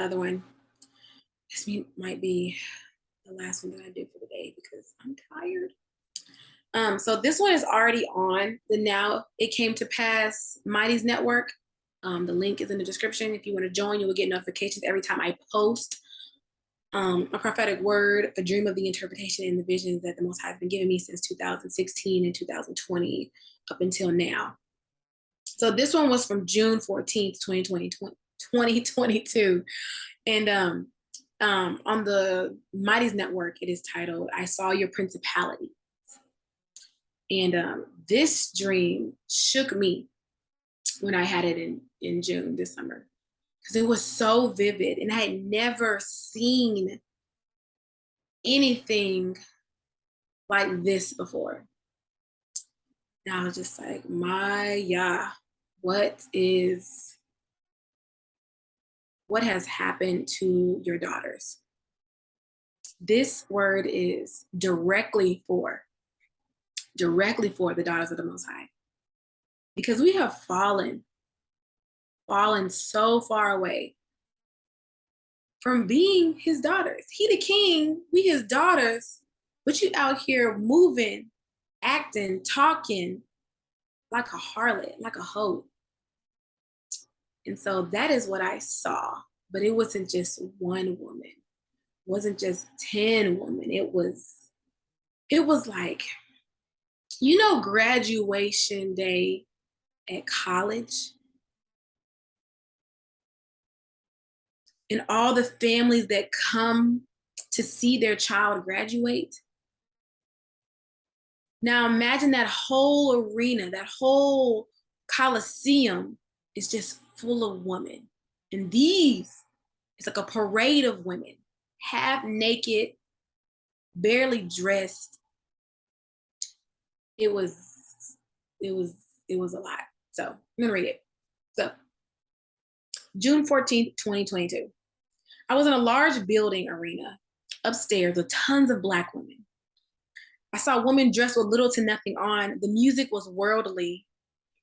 Other one. Might be the last one that I do for the day because I'm tired. So this one is already on the Now It Came to Pass Mighty's Network. The link is in the description. If you want to join, you will get notifications every time I post a prophetic word, a dream of the interpretation and the visions that the Most High has been giving me since 2016 and 2020 up until now. So this one was from June 14th, 2022. And on the Mighty's Network, it is titled, I Saw Your Principalities. And this dream shook me when I had it in June this summer, because it was so vivid and I had never seen anything like this before. And I was just like, what has happened to your daughters? This word is directly for the daughters of the Most High, because we have fallen so far away from being his daughters. He the king, we his daughters, but you out here moving, acting, talking like a harlot, like a hoe. And so that is what I saw. But it wasn't just one woman. It wasn't just 10 women. It was like, graduation day at college, and all the families that come to see their child graduate. Now imagine that whole arena, that whole coliseum is just full of women. And it's like a parade of women, half naked, barely dressed. It was a lot. So I'm gonna read it. So June 14th, 2022. I was in a large building arena upstairs with tons of Black women. I saw women dressed with little to nothing on. The music was worldly,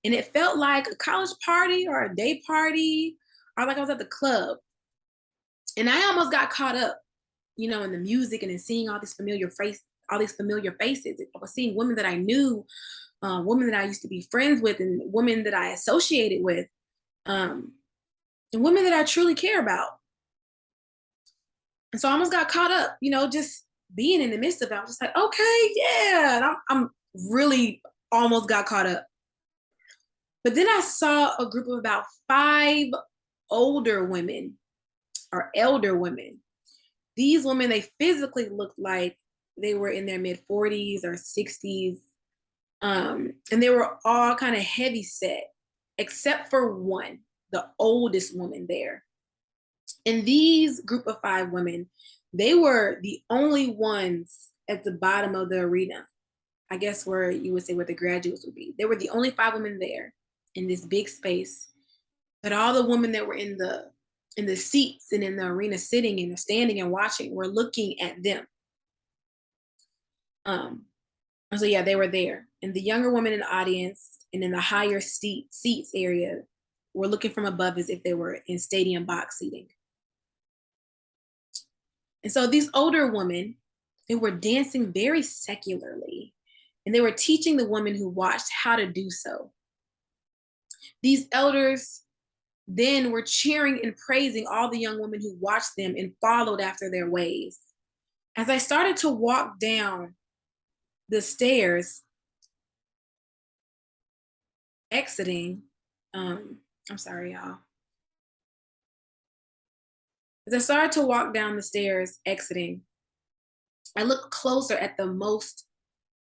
and it felt like a college party or a day party, or like I was at the club. And I almost got caught up, in the music and in seeing all these familiar faces. I was seeing women that I knew, women that I used to be friends with, and women that I associated with, and women that I truly care about. And so I almost got caught up, just being in the midst of it. I was just like, okay, yeah. And I'm really almost got caught up. But then I saw a group of about 5 older women or elder women. These women, they physically looked like they were in their mid 40s or 60s. And they were all kind of heavy set, except for one, the oldest woman there. And these group of 5 women, they were the only ones at the bottom of the arena. I guess where you would say where the graduates would be. They were the only 5 women there in this big space. But all the women that were in the seats and in the arena sitting and standing and watching were looking at them. So yeah, they were there. And the younger women in the audience and in the higher seats area were looking from above as if they were in stadium box seating. And so these older women, they were dancing very secularly, and they were teaching the women who watched how to do so. These elders then were cheering and praising all the young women who watched them and followed after their ways. As I started to walk down the stairs, exiting, I'm sorry, y'all. As I started to walk down the stairs, exiting, I looked closer at the most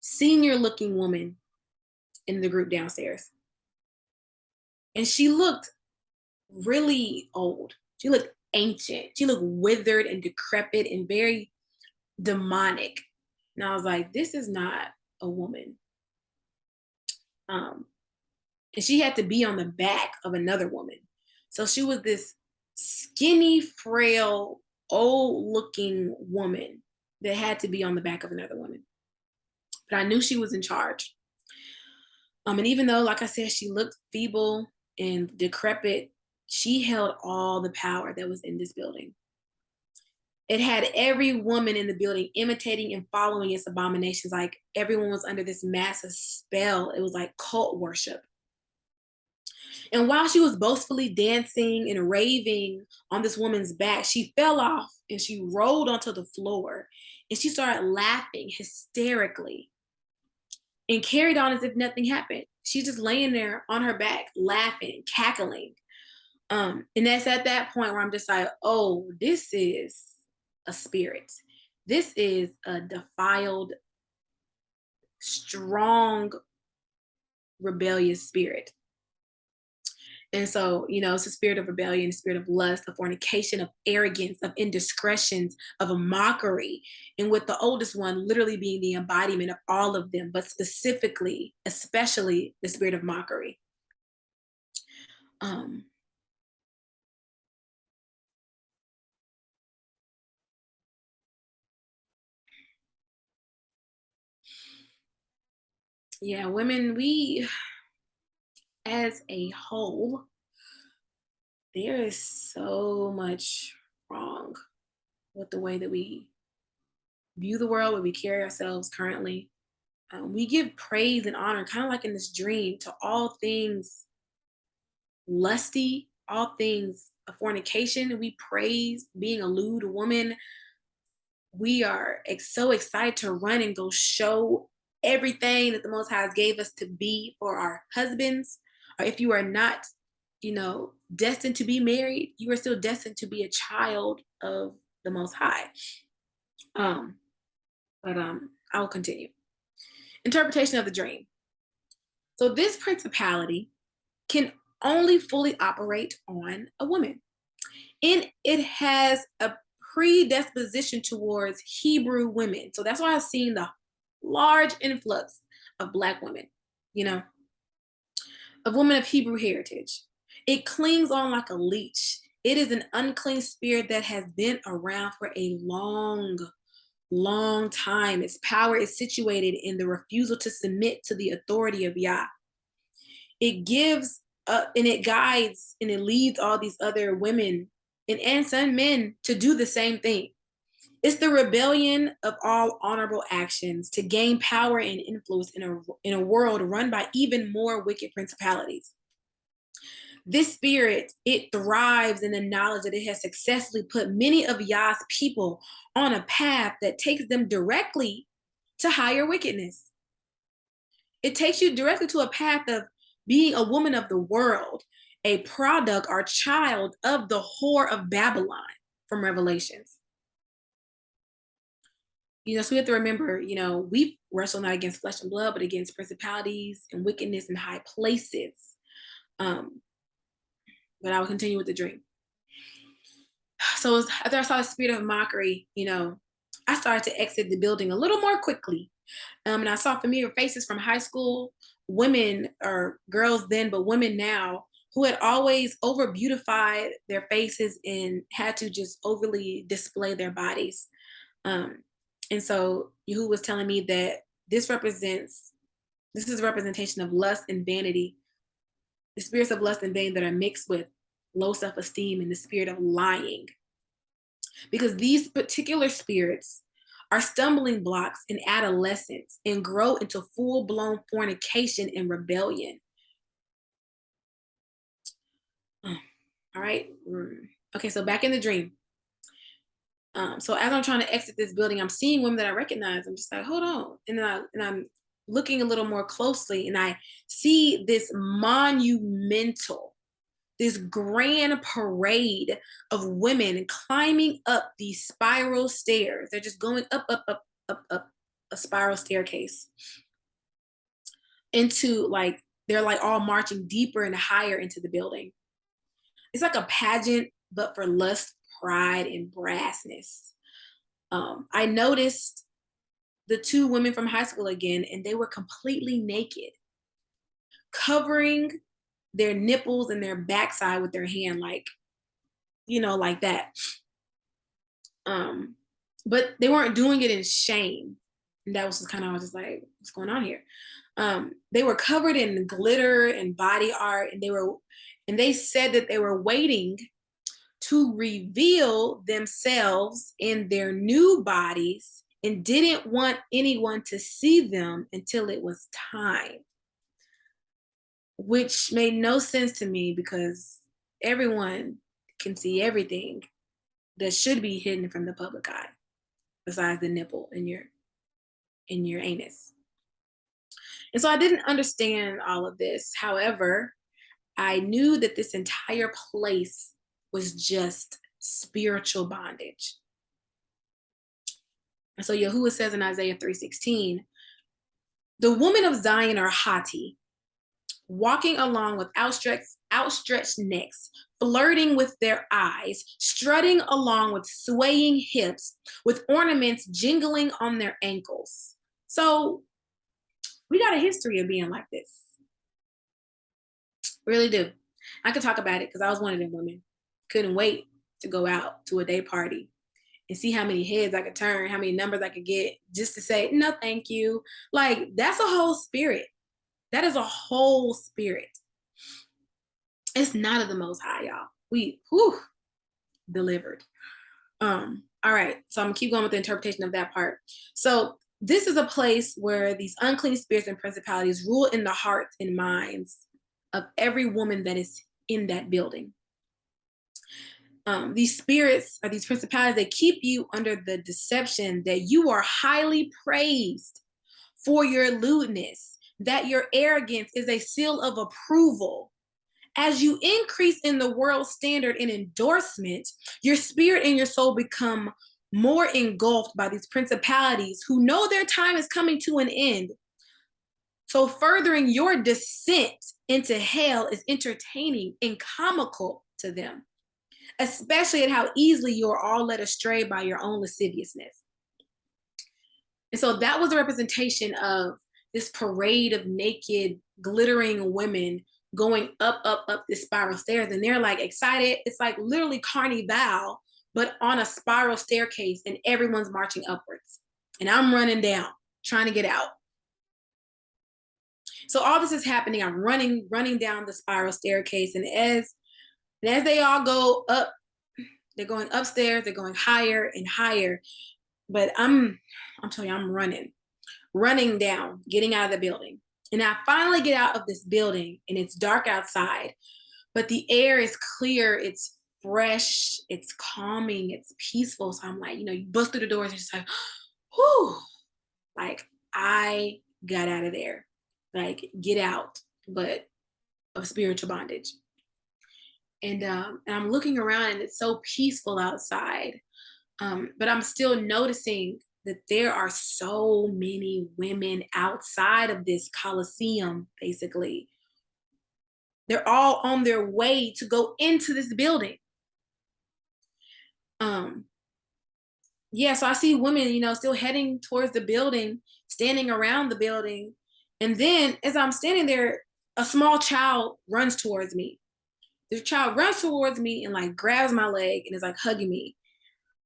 senior looking woman in the group downstairs. And she looked really old. She looked ancient. She looked withered and decrepit and very demonic. And I was like, this is not a woman. And she had to be on the back of another woman. So she was this skinny, frail, old looking woman that had to be on the back of another woman. But I knew she was in charge. And even though, like I said, she looked feeble and decrepit, she held all the power that was in this building. It had every woman in the building imitating and following its abominations. Like everyone was under this massive spell. It was like cult worship. And while she was boastfully dancing and raving on this woman's back, she fell off and she rolled onto the floor and she started laughing hysterically and carried on as if nothing happened. She's just laying there on her back, laughing, cackling. And that's at that point where I'm just like, oh, this is a spirit. This is a defiled, strong, rebellious spirit. And so, it's a spirit of rebellion, a spirit of lust, of fornication, of arrogance, of indiscretions, of a mockery. And with the oldest one literally being the embodiment of all of them, but specifically, especially the spirit of mockery. Um, yeah, women, we as a whole, there is so much wrong with the way that we view the world, where we carry ourselves currently. We give praise and honor, kind of like in this dream, to all things lusty, all things of fornication. We praise being a lewd woman. We are so excited to run and go show everything that the Most High gave us to be for our husbands. Or if you are not, destined to be married, you are still destined to be a child of the Most High. Um, but I will continue. Interpretation of the dream. So this principality can only fully operate on a woman. And it has a predisposition towards Hebrew women. So that's why I've seen the large influx of Black women, of women of Hebrew heritage. It clings on like a leech. It is an unclean spirit that has been around for a long, long time. Its power is situated in the refusal to submit to the authority of Yah. It gives and it guides and it leads all these other women and some men to do the same thing. It's the rebellion of all honorable actions to gain power and influence in a world run by even more wicked principalities. This spirit, it thrives in the knowledge that it has successfully put many of Yah's people on a path that takes them directly to higher wickedness. It takes you directly to a path of being a woman of the world, a product or child of the whore of Babylon from Revelations. So we have to remember, we wrestle not against flesh and blood, but against principalities and wickedness in high places. But I will continue with the dream. So after I saw the spirit of mockery, I started to exit the building a little more quickly. And I saw familiar faces from high school, women or girls then, but women now, who had always over beautified their faces and had to just overly display their bodies. And so Yahu was telling me that this is a representation of lust and vanity, the spirits of lust and vanity that are mixed with low self-esteem and the spirit of lying. Because these particular spirits are stumbling blocks in adolescence and grow into full-blown fornication and rebellion. All right. Okay, so back in the dream. So as I'm trying to exit this building, I'm seeing women that I recognize. I'm just like, hold on. And I'm looking a little more closely, and I see this monumental, this grand parade of women climbing up these spiral stairs. They're just going up, up, up, up, up a spiral staircase into they're like all marching deeper and higher into the building. It's like a pageant, but for lust, pride, and brashness. I noticed the two women from high school again, and they were completely naked, covering their nipples and their backside with their hand, like that. But they weren't doing it in shame. And that was just I was just like, what's going on here? They were covered in glitter and body art, and they were And they said that they were waiting to reveal themselves in their new bodies and didn't want anyone to see them until it was time, which made no sense to me because everyone can see everything that should be hidden from the public eye besides the nipple in your anus. And so I didn't understand all of this. However, I knew that this entire place was just spiritual bondage. And so Yahuwah says in Isaiah 3:16, the women of Zion are haughty, walking along with outstretched necks, flirting with their eyes, strutting along with swaying hips, with ornaments jingling on their ankles. So we got a history of being like this. Really do. I could talk about it because I was one of them women. Couldn't wait to go out to a day party and see how many heads I could turn, how many numbers I could get just to say, no, thank you. Like, that's a whole spirit. That is a whole spirit. It's not of the Most High, y'all. We, delivered. All right. So I'm gonna keep going with the interpretation of that part. So this is a place where these unclean spirits and principalities rule in the hearts and minds of every woman that is in that building. These spirits or these principalities, they keep you under the deception that you are highly praised for your lewdness, that your arrogance is a seal of approval. As you increase in the world standard and endorsement, your spirit and your soul become more engulfed by these principalities who know their time is coming to an end. So furthering your descent into hell is entertaining and comical to them, especially at how easily you are all led astray by your own lasciviousness. And so that was a representation of this parade of naked, glittering women going up this spiral stairs. And they're like excited. It's like literally Carnival, but on a spiral staircase, and everyone's marching upwards. And I'm running down, trying to get out. So all this is happening. I'm running down the spiral staircase. And as they all go up, they're going upstairs, they're going higher and higher. But I'm telling you, I'm running down, getting out of the building. And I finally get out of this building and it's dark outside, but the air is clear, it's fresh, it's calming, it's peaceful. So I'm like, you bust through the doors and just like, whew, like I got out of there, like get out, but of spiritual bondage. And I'm looking around and it's so peaceful outside. But I'm still noticing that there are so many women outside of this Coliseum, basically. They're all on their way to go into this building. So I see women, still heading towards the building, standing around the building. And then as I'm standing there, a small child runs towards me. The child runs towards me and like grabs my leg and is like hugging me.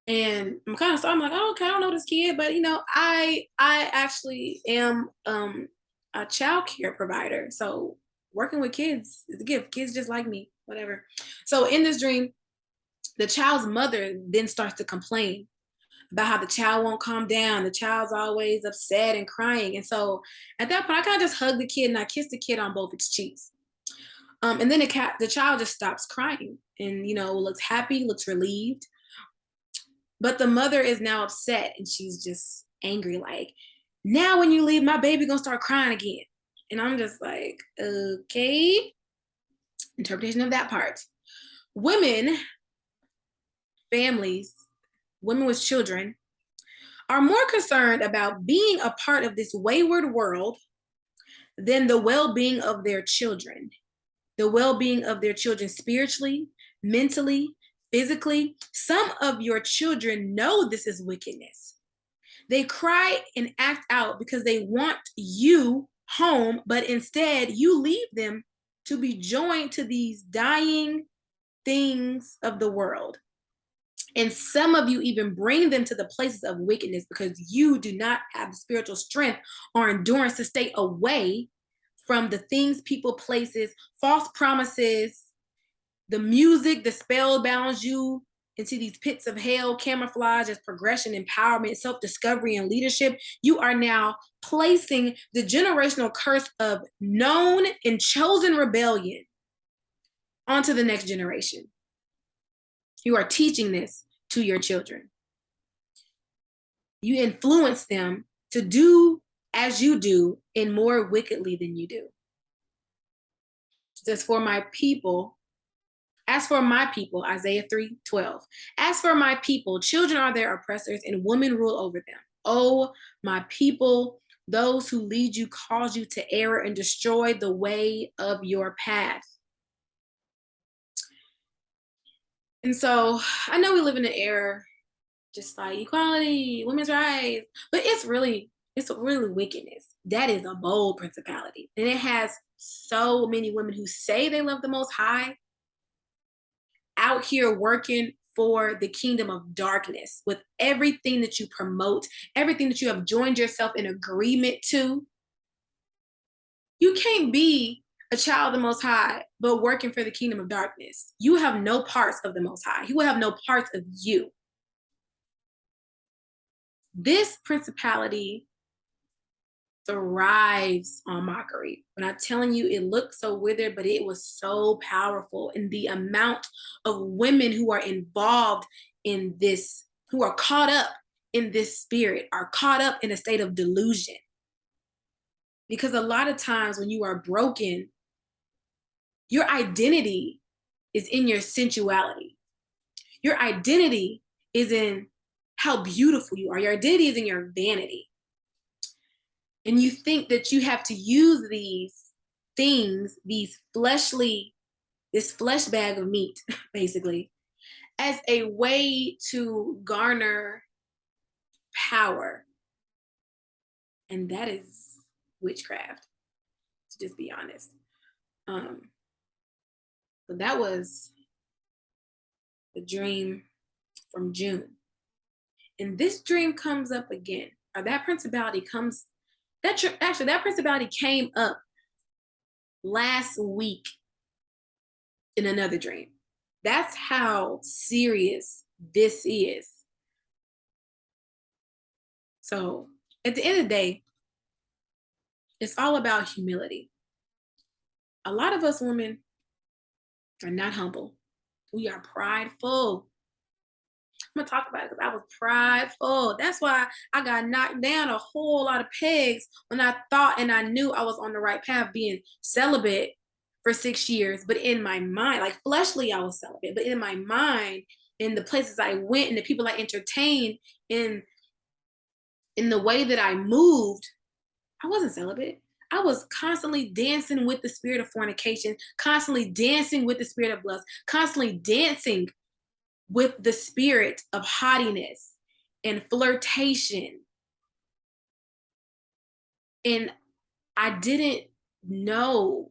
And I'm like, oh, okay, I don't know this kid, but I actually am a child care provider. So working with kids is a gift. Kids just like me, whatever. So in this dream, the child's mother then starts to complain about how the child won't calm down. The child's always upset and crying. And so at that point, I kind of just hug the kid and I kiss the kid on both its cheeks. And then the child just stops crying and, looks happy, looks relieved. But the mother is now upset and she's just angry. Like, now when you leave, my baby gonna start crying again. And I'm just like, okay. Interpretation of that part. Women, families, women with children are more concerned about being a part of this wayward world than the well-being of their children. The well-being of their children spiritually, mentally, physically. Some of your children know this is wickedness. They cry and act out because they want you home, but instead you leave them to be joined to these dying things of the world. And some of you even bring them to the places of wickedness because you do not have the spiritual strength or endurance to stay away from the things, people, places, false promises, The music, the spell bounds you into these pits of hell, camouflage as progression, empowerment, self-discovery, and leadership. You are now placing the generational curse of known and chosen rebellion onto the next generation. You are teaching this to your children. You influence them to do as you do and more wickedly than you do. It says, for my people, as for my people, Isaiah 3:12. As for my people, children are their oppressors and women rule over them. Oh, my people, those who lead you cause you to error and destroy the way of your path. And so I know we live in an era just like equality, women's rights, but it's really wickedness. That is a bold principality. And it has so many women who say they love the Most High out here working for the kingdom of darkness with everything that you promote, everything that you have joined yourself in agreement to. You can't be a child of the Most High, but working for the kingdom of darkness. You have no parts of the Most High. He will have no parts of you. This principality thrives on mockery. When I'm telling you, it looked so withered, but it was so powerful. And the amount of women who are involved in this, who are caught up in this spirit, are caught up in a state of delusion. Because a lot of times when you are broken, your identity is in your sensuality. Your identity is in how beautiful you are. Your identity is in your vanity. And you think that you have to use these things, this flesh bag of meat, basically, as a way to garner power. And that is witchcraft, to just be honest. So that was the dream from June. And this dream comes up again, or that principality comes. That principality came up last week in another dream. That's how serious this is. So at the end of the day, it's all about humility. A lot of us women are not humble. We are prideful. I'm gonna talk about it because I was prideful. That's why I got knocked down a whole lot of pegs when I thought and I knew I was on the right path, being celibate for 6 years. But in my mind, like fleshly, I was celibate. But in my mind, in the places I went and the people I entertained, in the way that I moved, I wasn't celibate. I was constantly dancing with the spirit of fornication, constantly dancing with the spirit of lust, constantly dancing with the spirit of haughtiness and flirtation. And I didn't know,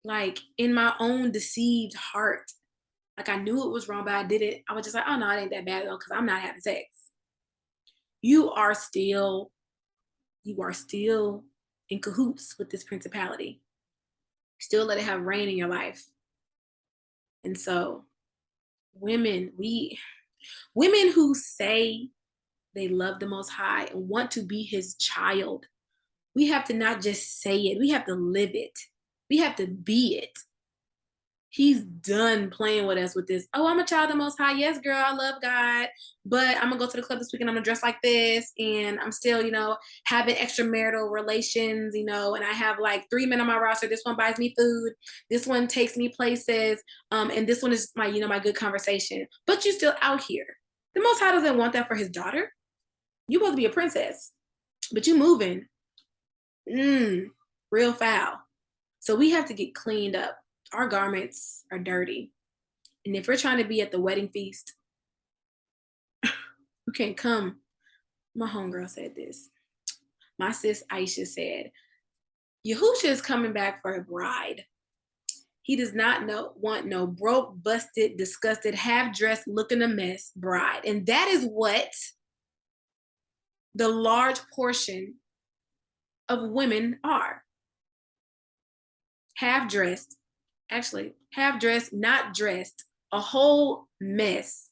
like in my own deceived heart, like I knew it was wrong, but I didn't. I was just like, oh no, it ain't that bad though, because I'm not having sex. You are still in cahoots with this principality. Still let it have reign in your life. And so women who say they love the Most High and want to be his child, we have to not just say it, we have to live it. We have to be it. He's done playing with us with this. Oh, I'm a child of the Most High. Yes, girl, I love God, but I'm gonna go to the club this weekend. I'm gonna dress like this, and I'm still, having extramarital relations, and I have like 3 men on my roster. This one buys me food. This one takes me places, and this one is my, my good conversation. But you still out here. The Most High doesn't want that for his daughter. You supposed to be a princess, but you moving, real foul. So we have to get cleaned up. Our garments are dirty. And if we're trying to be at the wedding feast, you can't come. My homegirl said this. My sis Aisha said, Yahusha is coming back for a bride. He does not want no broke, busted, disgusted, half-dressed, looking a mess bride. And that is what the large portion of women are. half dressed, not dressed, a whole mess,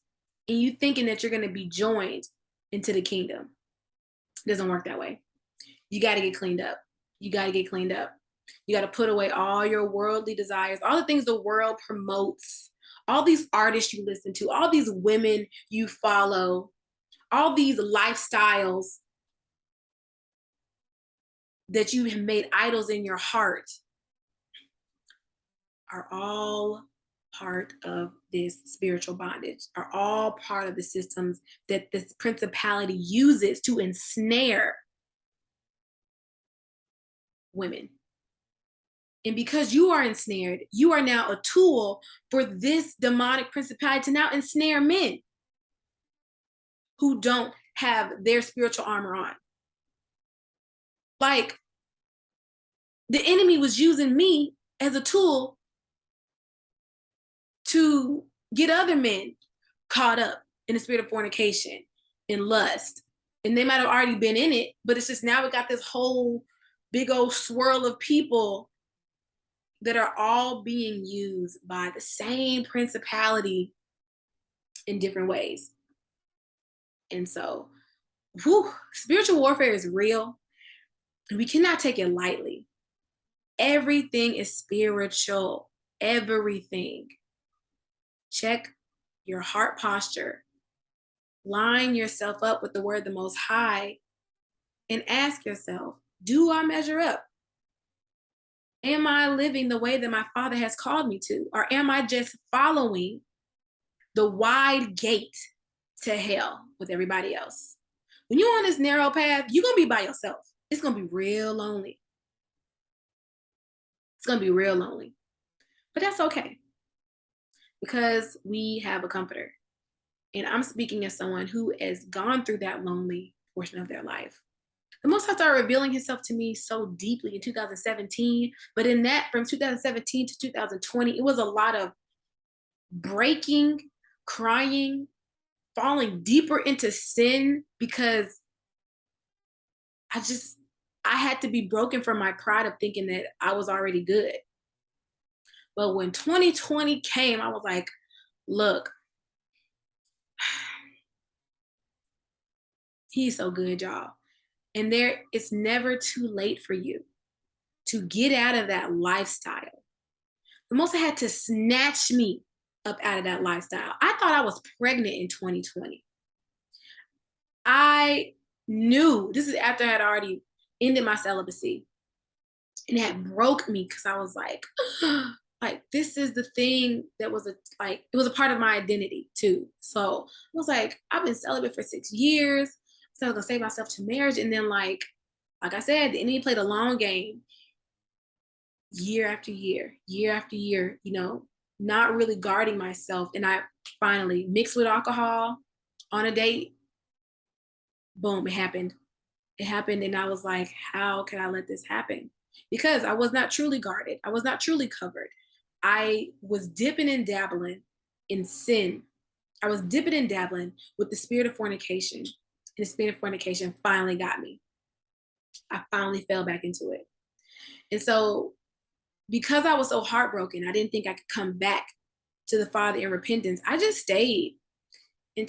and you thinking that you're going to be joined into the kingdom. It doesn't work that way. You got to get cleaned up. You got to get cleaned up. You got to put away all your worldly desires, all the things the world promotes, all these artists you listen to, all these women you follow, all these lifestyles that you have made idols in your heart are all part of this spiritual bondage, are all part of the systems that this principality uses to ensnare women. And because you are ensnared, you are now a tool for this demonic principality to now ensnare men who don't have their spiritual armor on. Like, the enemy was using me as a tool to get other men caught up in the spirit of fornication and lust. And they might have already been in it, but it's just now we got this whole big old swirl of people that are all being used by the same principality in different ways. And so, spiritual warfare is real, and we cannot take it lightly. Everything is spiritual. Everything. Check your heart posture. Line yourself up with the word of the Most High and ask yourself, do I measure up? Am I living the way that my Father has called me to? Or am I just following the wide gate to hell with everybody else? When you're on this narrow path, you're going to be by yourself. It's going to be real lonely. It's going to be real lonely. But that's okay, because we have a comforter. And I'm speaking as someone who has gone through that lonely portion of their life. The Most High started revealing himself to me so deeply in 2017. But in that, from 2017 to 2020, it was a lot of breaking, crying, falling deeper into sin, because I had to be broken from my pride of thinking that I was already good. But when 2020 came, I was like, look, he's so good, y'all. And it's never too late for you to get out of that lifestyle. The Most High had to snatch me up out of that lifestyle. I thought I was pregnant in 2020. I knew, this is after I had already ended my celibacy, and it had broke me, because I was like, this is the thing that was it was a part of my identity too. So I was like, I've been celibate for 6 years. So I was gonna save myself to marriage. And then like I said, the enemy played a long game, year after year, not really guarding myself. And I finally mixed with alcohol on a date. Boom, it happened. It happened. And I was like, how can I let this happen? Because I was not truly guarded. I was not truly covered. I was dipping and dabbling in sin. I was dipping and dabbling with the spirit of fornication. And the spirit of fornication finally got me. I finally fell back into it. And so, because I was so heartbroken, I didn't think I could come back to the Father in repentance. I just stayed. In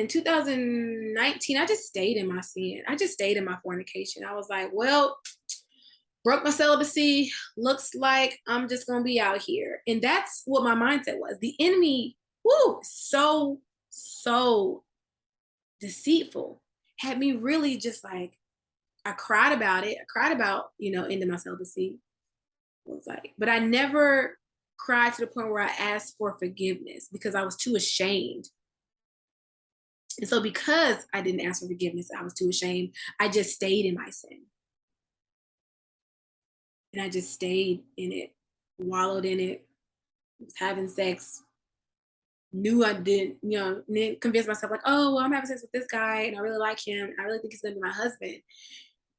2019, I just stayed in my sin. I just stayed in my fornication. I was like, well, broke my celibacy. Looks like I'm just going to be out here. And that's what my mindset was. The enemy, so deceitful. Had me really just like, I cried about it. I cried about, ending my celibacy. Was like, but I never cried to the point where I asked for forgiveness, because I was too ashamed. And so because I didn't ask for forgiveness, I was too ashamed, I just stayed in my sin. And I just stayed in it, wallowed in it, was having sex, knew I didn't, then convinced myself like, oh, well, I'm having sex with this guy and I really like him. And I really think he's gonna be my husband.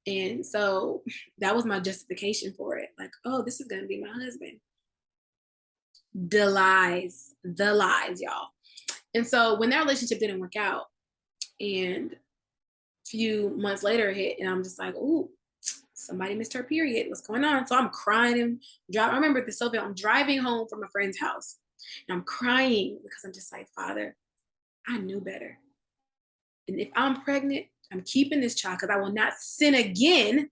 And so that was my justification for it. Like, oh, this is gonna be my husband. The lies, y'all. And so when that relationship didn't work out, and a few months later hit, and I'm just like, ooh, somebody missed her period. What's going on? So I'm crying and driving. I remember this so bad. I'm driving home from a friend's house and I'm crying because I'm just like, Father, I knew better. And if I'm pregnant, I'm keeping this child because I will not sin again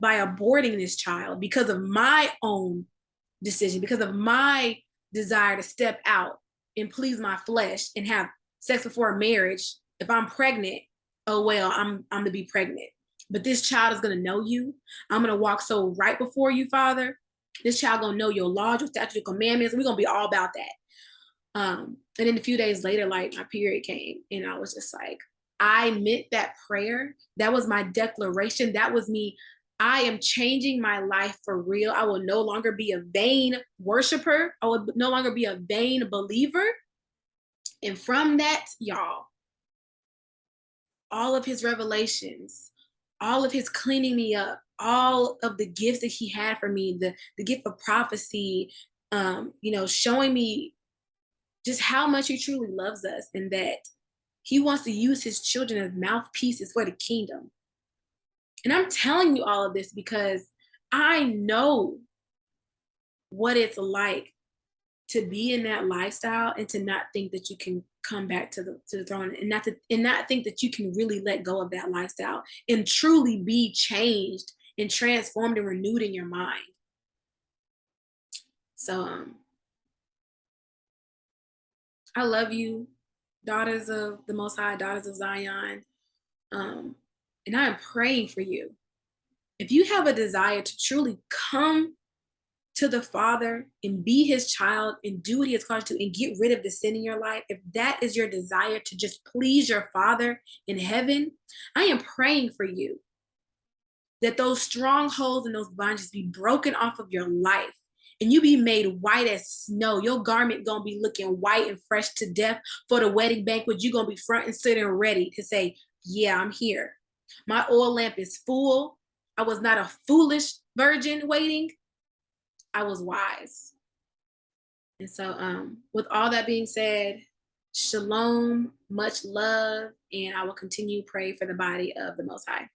by aborting this child because of my own decision, because of my desire to step out and please my flesh and have sex before marriage. If I'm pregnant, oh well, I'm to be pregnant. But this child is gonna know you. I'm gonna walk so right before you, Father. This child gonna know your laws, your statutes, your commandments. We're gonna be all about that. And then a few days later, like my period came, and I was just like, I meant that prayer. That was my declaration. That was me. I am changing my life for real. I will no longer be a vain worshiper. I will no longer be a vain believer. And from that, y'all, all of his revelations, all of his cleaning me up, all of the gifts that he had for me, the gift of prophecy, showing me just how much he truly loves us and that he wants to use his children as mouthpieces for the kingdom. And I'm telling you all of this because I know what it's like to be in that lifestyle and to not think that you can come back to the throne and not think that you can really let go of that lifestyle and truly be changed and transformed and renewed in your mind. So I love you, daughters of the Most High, daughters of Zion. And I am praying for you. If you have a desire to truly come to the Father and be his child and do what he has called you to and get rid of the sin in your life, if that is your desire to just please your Father in heaven, I am praying for you that those strongholds and those bondages be broken off of your life and you be made white as snow. Your garment gonna be looking white and fresh to death for the wedding banquet. You're gonna be front and center and ready to say, yeah, I'm here. My oil lamp is full. I was not a foolish virgin waiting. I was wise. And so with all that being said, shalom, much love, and I will continue to pray for the body of the Most High.